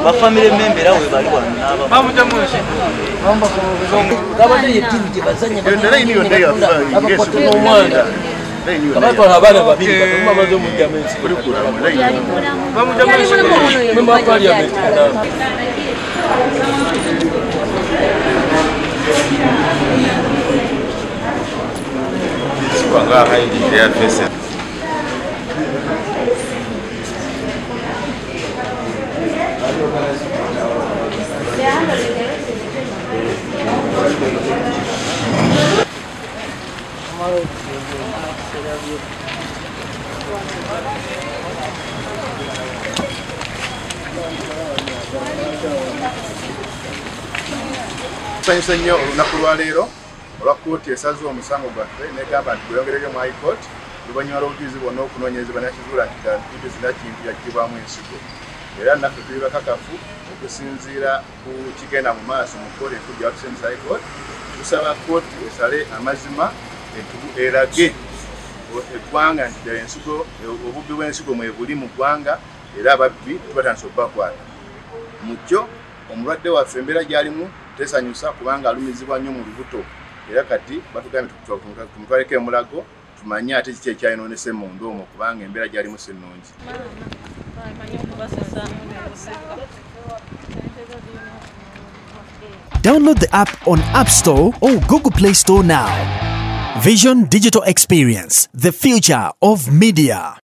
bafamile member awe bali wano bamuggyamu kabadde yettivi gye bazanye kabatwala abaana babiri katuma amaze omuggyamu ensigo Nsanyusa nnyo olunaku lwa leero olwa kkooti esaze omusango gwaffe negamba nti gweyongereyo mu high court oluvannyuma lw'obujulizi bwonna okunoonyerezebwa nakizuula nti Abagambibwa zinakintu yaggibwamu ensigo era naffe tuli bakakafu okusinziira ku kigenda mu maaso mu kkooti enkulu gya Business High Court tusaba kkooti esale amazima erage eggwanga nti ensigo obubbi bw'ensigo mwe buli mu ggwanga era ababbi tubatandise okubakwata mu kyo omulwadde waffe embeera gy'alimu tesanyusa kubanga alumizibwa nnyo mu lubuto era kati batugambye tumutwaleko emulago tumanye ate kiki ekyayinoonese munda omwo kubanga embeera gy'alimu si nnungi. Download the app on App Store or Google Play Store now. Vision Digital Experience, the future of media.